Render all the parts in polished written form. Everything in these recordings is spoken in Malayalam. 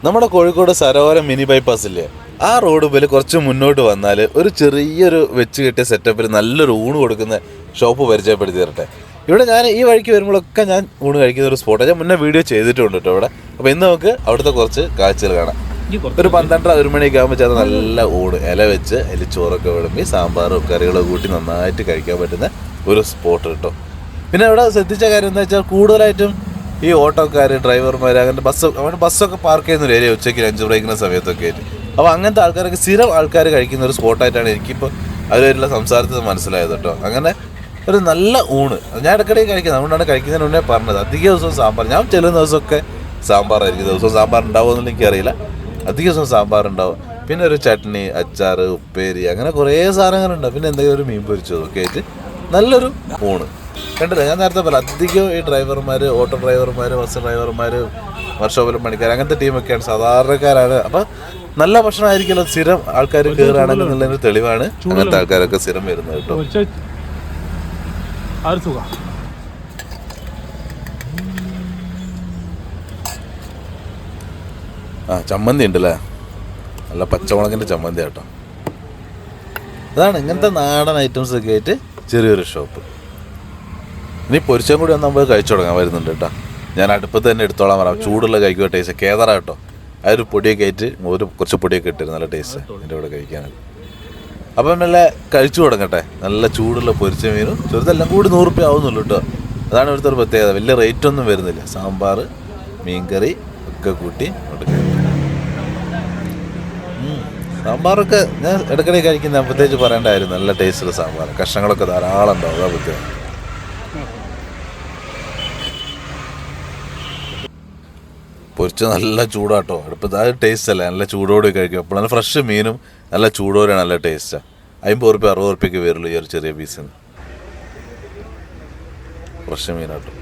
നമ്മുടെ കോഴിക്കോട് സരോവരം മിനി ബൈപ്പാസ് ഇല്ലേ, ആ റോഡ് മുതൽ കുറച്ച് മുന്നോട്ട് വന്നാൽ ഒരു ചെറിയൊരു വെച്ച് കെട്ടിയ സെറ്റപ്പിൽ നല്ലൊരു ഊണ് കൊടുക്കുന്ന ഷോപ്പ് പരിചയപ്പെടുത്തി തരട്ടെ. ഇവിടെ ഞാൻ ഈ വഴിക്ക് വരുമ്പോഴൊക്കെ ഞാൻ ഊണ് കഴിക്കുന്ന ഒരു സ്പോട്ടാണ്. ഞാൻ മുന്നേ വീഡിയോ ചെയ്തിട്ടുണ്ട് കേട്ടോ ഇവിടെ. അപ്പോൾ ഇന്ന് നമുക്ക് അവിടുത്തെ കുറച്ച് കാഴ്ചകൾ കാണാം. ഒരു 12-1 മണിയൊക്കെ ആകുമ്പോൾ ചേർന്ന് നല്ല ഊണ് ഇല വെച്ച് അതിൽ ചോറൊക്കെ വിളമ്പി സാമ്പാറും കറികളൊക്കെ കൂട്ടി നന്നായിട്ട് കഴിക്കാൻ പറ്റുന്ന ഒരു സ്പോട്ട് കേട്ടോ. പിന്നെ ഇവിടെ ശ്രദ്ധിച്ച കാര്യം എന്താ വെച്ചാൽ കൂടുതലായിട്ടും ഈ ഓട്ടോക്കാർ, ഡ്രൈവർമാർ, അങ്ങനെ ബസ്സൊക്കെ പാർക്ക് ചെയ്യുന്ന ഒരു ഏരിയ ഉച്ചയ്ക്ക് ലഞ്ച് ബ്രേക്കിൻ്റെ സമയത്തൊക്കെ ആയിട്ട്. അപ്പോൾ അങ്ങനത്തെ ആൾക്കാരൊക്കെ സ്ഥിരം ആൾക്കാർ കഴിക്കുന്ന ഒരു സ്പോട്ടായിട്ടാണ് എനിക്കിപ്പോൾ അവരുമായിട്ടുള്ള സംസാരത്തിൽ മനസ്സിലായത് കേട്ടോ. അങ്ങനെ ഒരു നല്ല ഊണ് ഞാൻ ഇടയ്ക്കിടയ്ക്ക് കഴിക്കുന്നത്, അതുകൊണ്ടാണ് കഴിക്കുന്നതിന് മുന്നേ പറഞ്ഞത്. അധിക ദിവസവും സാമ്പാർ, ഞാൻ ചെല്ലുന്ന ദിവസമൊക്കെ സാമ്പാറായിരിക്കും. ദിവസവും സാമ്പാർ ഉണ്ടാവുമെന്നുള്ള എനിക്കറിയില്ല. അധിക ദിവസം സാമ്പാർ ഉണ്ടാവും. പിന്നെ ഒരു ചട്നി, അച്ചാർ, ഉപ്പേരി, അങ്ങനെ കുറേ സാധനങ്ങളുണ്ടാവും. പിന്നെ എന്തെങ്കിലും ഒരു മീൻ പൊരിച്ചതൊക്കെ ആയിട്ട് നല്ലൊരു ഊണ് കണ്ടില്ല. ഞാൻ നേരത്തെ പറയാം, അധികം ഈ ഡ്രൈവർമാർ, ഓട്ടോ ഡ്രൈവർമാർ, ബസ് ഡ്രൈവർമാർ, വർഷോപ്പിലും പണിക്കാർ, അങ്ങനത്തെ ടീമൊക്കെയാണ്, സാധാരണക്കാരാണ്. അപ്പം നല്ല ഭക്ഷണമായിരിക്കുമല്ലോ സ്ഥിരം ആൾക്കാർ കയറുകയാണെങ്കിൽ എന്നുള്ളൊരു തെളിവാണ് അങ്ങനത്തെ ആൾക്കാരൊക്കെ സ്ഥിരം വരുന്നത് കേട്ടോ. ചമ്മന്തി ഉണ്ടല്ലേ, നല്ല പച്ചമുളകിൻ്റെ ചമ്മന്തി കേട്ടോ. അതാണ് ഇങ്ങനത്തെ നാടൻ ഐറ്റംസ് ഒക്കെ ആയിട്ട് ചെറിയൊരു ഷോപ്പ്. ഇനി പൊരിച്ചും കൂടി ഒന്ന് നമ്മൾ കഴിച്ചു തുടങ്ങാൻ വരുന്നുണ്ട് കേട്ടോ. ഞാൻ അടുപ്പത്ത് തന്നെ എടുത്തോളാൻ പറയാം. ചൂടുള്ള കഴിക്കുക ടേസ്റ്റ് കേദറ കേട്ടോ. ആ ഒരു പൊടിയൊക്കെ ആയിട്ട് കുറച്ച് പൊടിയൊക്കെ ഇട്ടിരുന്നു, നല്ല ടേസ്റ്റ് എൻ്റെ കൂടെ കഴിക്കാനായിട്ട്. അപ്പം നല്ല കഴിച്ചു തുടങ്ങട്ടെ. നല്ല ചൂടുള്ള പൊരിച്ച മീനും ചെറുതെല്ലാം കൂടി 100 രൂപ ആവുന്നുള്ളൂ കേട്ടോ. അതാണ് ഇവിടുത്തെ ഒരു പ്രത്യേകത. വലിയ റേറ്റ് ഒന്നും വരുന്നില്ല. സാമ്പാർ, മീൻകറി ഒക്കെ കൂട്ടി സാമ്പാറൊക്കെ ഞാൻ ഇടയ്ക്കിടയ്ക്ക് കഴിക്കുന്ന പ്രത്യേകിച്ച് പറയേണ്ടായിരുന്നു. നല്ല ടേസ്റ്റുള്ള സാമ്പാർ, കഷ്ണങ്ങളൊക്കെ ധാരാളം ഉണ്ടാവും. അതാ പ്രത്യേകം. പൊരിച്ച് നല്ല ചൂടാട്ടോ അടുപ്പത്ത്. അത് ടേസ്റ്റ് അല്ലേ, നല്ല ചൂടോടെ കഴിക്കും. അപ്പോൾ നല്ല ഫ്രഷ് മീനും നല്ല ചൂടോടെയാണ്, നല്ല ടേസ്റ്റാണ്. 50 രൂപ 60 രൂപയ്ക്ക് വരുള്ളൂ ഈ ഒരു ചെറിയ പീസിന്. ഫ്രഷ് മീനാട്ടോ.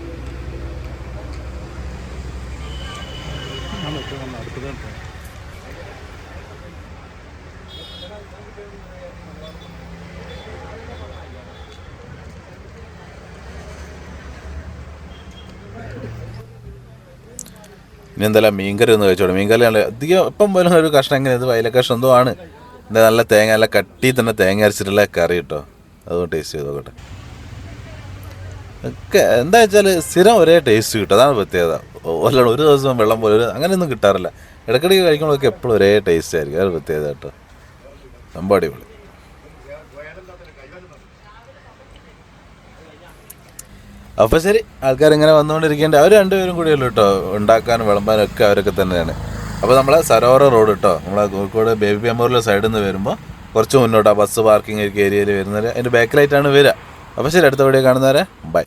ഇനി എന്തായാലും മീൻകറി ഒന്ന് കഴിച്ചോളൂ. മീൻകറി നല്ല അധികം ഇപ്പം പോലും ഒരു കഷ്ണം എങ്ങനെ, ഇത് വയല കഷ്ണം എന്തോ ആണ്. എന്താ നല്ല തേങ്ങ, നല്ല കട്ടി തന്നെ തേങ്ങ അരച്ചിട്ടുള്ള കറി കേട്ടോ. അതൊന്ന് ടേസ്റ്റ് ചെയ്ത് നോക്കട്ടെ. ഒക്കെ എന്താ വെച്ചാൽ സ്ഥിരം ഒരേ ടേസ്റ്റ് കിട്ടും. അതാണ് പ്രത്യേകത. അല്ലാണ്ട് ഒരു ദിവസം വെള്ളം പോലെ അങ്ങനെയൊന്നും കിട്ടാറില്ല. ഇടയ്ക്കിടയ്ക്ക് കഴിക്കുമ്പോഴൊക്കെ എപ്പോഴും ഒരേ ടേസ്റ്റ് ആയിരിക്കും. അതൊരു പ്രത്യേകത കേട്ടോ. സംഭവം അടിപൊളി. അപ്പോൾ ശരി, ആൾക്കാരിങ്ങനെ വന്നുകൊണ്ടിരിക്കേണ്ട അവർ രണ്ടുപേരും കൂടിയല്ലോ കേട്ടോ. ഉണ്ടാക്കാനും വിളമ്പാനും ഒക്കെ അവരൊക്കെ തന്നെയാണ്. അപ്പോൾ നമ്മളെ സരോവരം റോഡ് കേട്ടോ, നമ്മളെ കോഴിക്കോട് ബേബി മെമ്മോറിയൽ സൈഡിൽ നിന്ന് വരുമ്പോൾ കുറച്ച് മുന്നോട്ട് ആ ബസ് പാർക്കിംഗ് ഏരിയയിൽ വരുന്നത് അതിൻ്റെ ബാക്കിലായിട്ടാണ് വരിക. അപ്പോൾ ശരി, അടുത്ത വീഡിയോ കാണുന്നവരെ ബൈ.